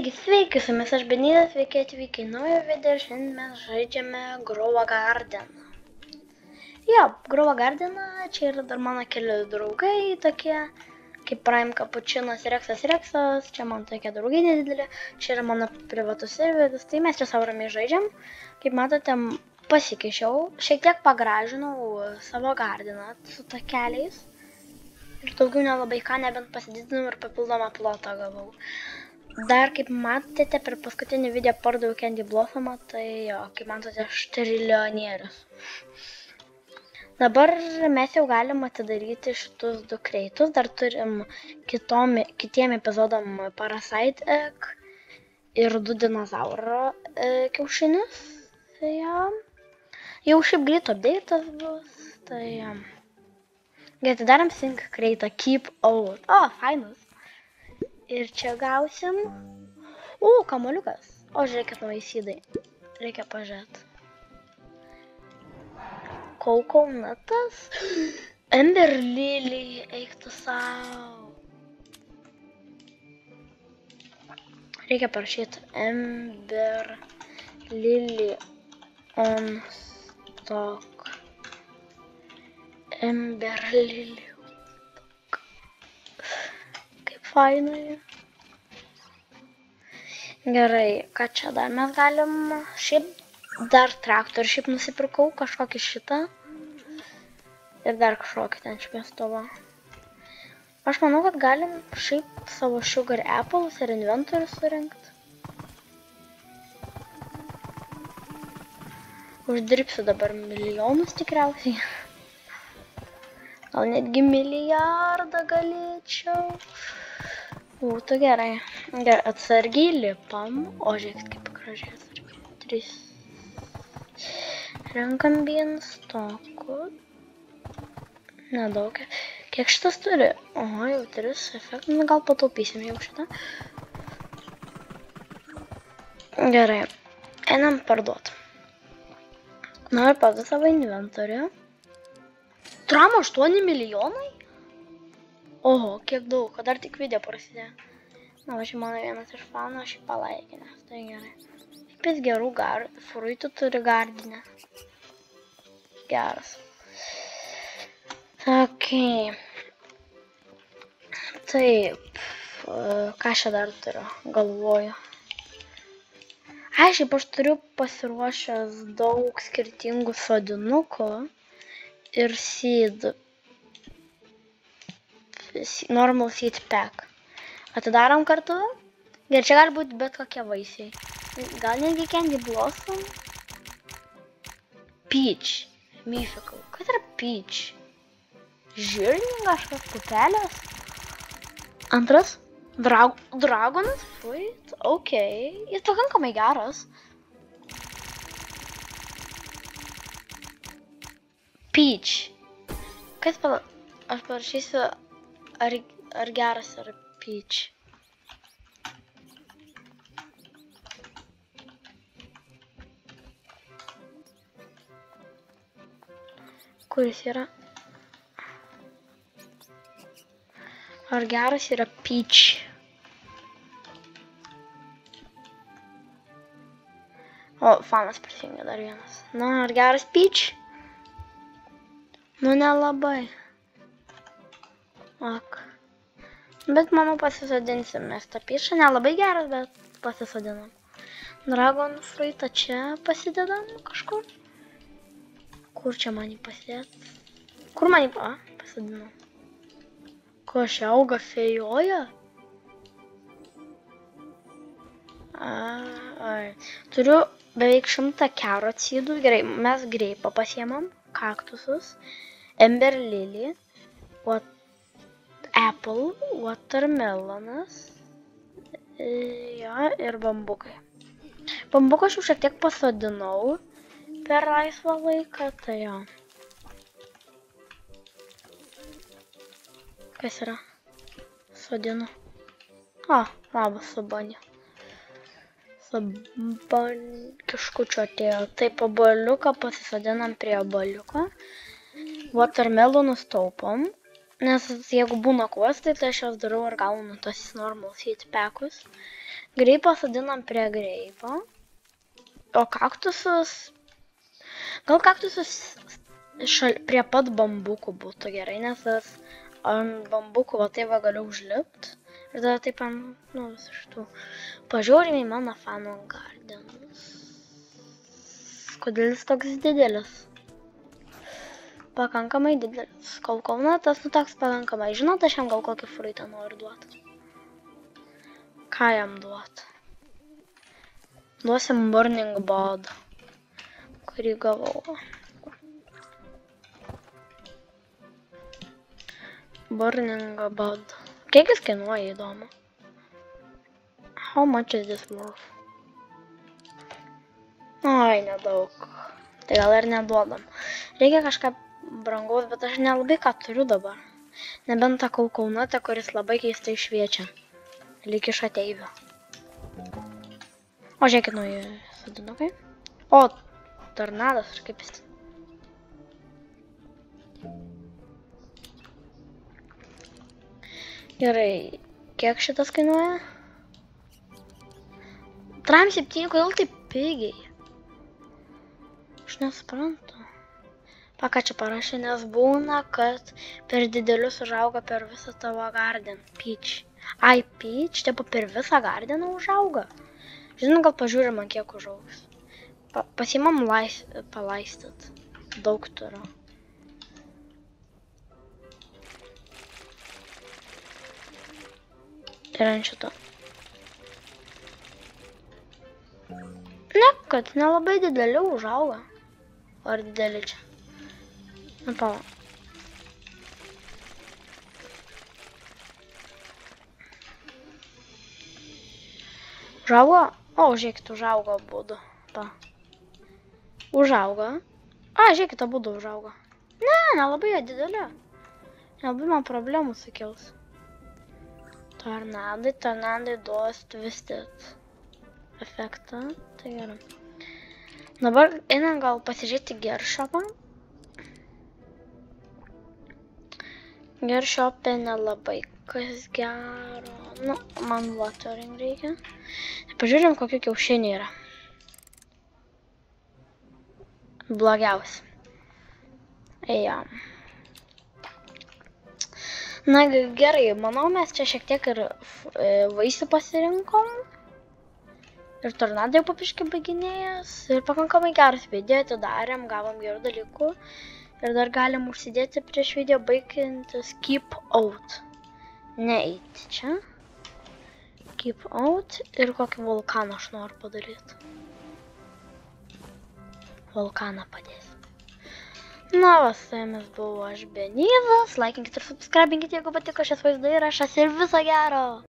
Taigi, sveiki, su jumis aš Benita, sveiki atvykę į naują video ir šiandien mes žaidžiame Grow a Garden. Jo, Grow a Gardeną, čia yra dar mano keli draugai tokie, kaip Prime Cappuccinos, Rexas, čia man tokie draugai nedidelė, čia yra mano privatus serveris, tai mes čia savo ramiai žaidžiam. Kaip matote, pasikeičiau, šiek tiek pagražinau savo gardeną su takeliais ir daugiau nelabai ką, nebent pasididinau ir papildomą plotą gavau. Dar, kaip matėte, per paskutinį video pardaviau Candy Blossomą, tai jo, kaip matote, aš triljonierius. Dabar mes jau galim atidaryti šitus du kreitus, dar turim kitiem epizodam Parasite Egg ir 2 dinozauro kiaušinius. Tai jau šiaip greit update'as bus, tai gerai, atidarom Sync kreitą Keep Out. O, fainas. Ir čia gausim... kamoliukas. O, žiūrėkit, nauji sydai. Reikia pažiūrėti. Coconutas. Ember Lily, eik tu savo. Reikia parašyti Ember Lily on stock. Ember Lily. Fainai. Gerai, ką čia dar mes galim, šiaip dar traktorių šiaip nusipirkau, kažkokį šitą ir dar kažkokį ten šviestuvą. Aš manau, kad galim šiaip savo Sugar Apples ir inventorių surinkti. Uždirbsiu dabar milijonus tikriausiai. Gal netgi milijardą galėčiau. Būtų gerai. Gerai, atsargiai lipam. O, žiūrėkit, kaip gražiai atsargiai. 3. Renkam beanstokų. Nedaug. Kiek šitas turi? Oho, jau 3 efektų. Gal pataupysim jau šitą. Gerai. Einam parduot. Noriu parduot savo inventorių. Turam 8 milijonai? Oho, kiek daug, dar tik video prasidėjo. Na, va, čia mano vienas iš fanų, aš jį palaikinęs, tai gerai. Šiaip jis gerų fruitų turi gardinę. Geras. Okay. Taip, ką čia dar turiu, galvoju. Šiaip aš turiu pasiruošęs daug skirtingų sodinukų ir seed. Normal seed pack. Atidarom kartu. Ir čia gali būti bet kokie vaisiai. Gal netgi Candy Blossom. Peach. Mythical. Kas yra Peach? Žirningas kažkas pupelės. Antras. Dragonas fruit. Ok. Jis pakankamai geras. Peach. Kas aš parašysiu ar geras yra Peach. Kuris yra? Ar geras yra Peach? O, fanas prisijungia dar vienas. Na, ar geras Peach? Nu, nelabai. Ak. Bet, manau, pasisodinsim mes tą Peachą. Nelabai geras, bet pasisodinam. Dragon fruitą čia pasidedam kažkur. Kur čia man jį pasidėt? Kur man jį... pasidinam. Ko aš auga fejoja? Turiu beveik 100 carrot seedų. Gerai, mes greipą pasiemam. Kaktusus. Ember Lily. Apple, watermelonas. Jo, ir bambukai. Bambuką aš jau šiek tiek pasodinau per laisvą laiką, tai jo. Kas yra? Sodinu. Labas, Sabonė. Kiškučio atėjo. Taip, oboliuką pasisodinam prie oboliuko. Watermelonus taupom. Nes jeigu būna kuostai, tai aš jos darau ir gaunu tos normal seed packus. Greipą sodinam prie greipo. O kaktusus... Gal kaktusus prie pat bambukų būtų gerai, nes ant bambukų va taip va galiu užlipt. Ir tada taip ant, visų šitų. Pažiūrim į mano fanų gardenus. Kodėl jis toks didelis? Pakankamai didelis. Kolkonatas, toks pakankamai. Žinot, aš jam gal kokį fruitą noriu duoti. Ką jam duoti? Duosim Burning Bud, kurį gavau. Burning Bud. Kiek jis kainuoja, įdomu? How much is this worth? Oi, nedaug. Tai gal ir neduodam. Reikia kažką brangaus, bet aš nelabai ką turiu dabar. Nebent tą kolkaunatą, kuris labai keistai šviečia. Lyg iš ateivio. O žiūrėkit, jį sodinukai. O, tornadas, ar kaip jis. Gerai, kiek šitas kainuoja? 37, kodėl taip pigiai? Aš nesuprantu. Ką čia parašė, nes būna, kad per didelius užauga per visą tavo garden. Peach. Ai, peach, taip per visą gardeną užauga. Žinau, gal pažiūrim, kiek užaugs. Pasimam palaistyt. Daug turiu. Ir ant šito. Ne, kad nelabai dideli užauga. Ar dideli čia? Nu, pala. Užaugo? O, žiūrėkit, užaugo abudu. Pa. Užaugo. A, žiūrėkit, abudu užaugo. Ne, nelabai jie dideli. Nelabai man problemų sukels. Tornadai duos twisted efektą. Tai gerai. Dabar einam gal pasižiūrėti Gershopą. Gershopė nelabai kas gero. Nu, man watering reikia. Pažiūrėjom, kokių kiaušinių yra. Blogiausia. Ejam. Na gerai, manau, mes čia šiek tiek ir vaisių pasirinkom. Ir tornadai papiškai baiginėjas. Ir pakankamai geras video atidarėm, gavom gerų dalykų. Ir dar galim užsidėti prieš video baigiantis Keep Out. Neeiti čia. Keep Out ir kokį vulkaną aš noriu padaryti. Vulkaną padės. Na, su jumis buvo aš Benizas. Laikinkit ir subscribinkit, jeigu patiko šis vaizdo įrašas ir viso gero.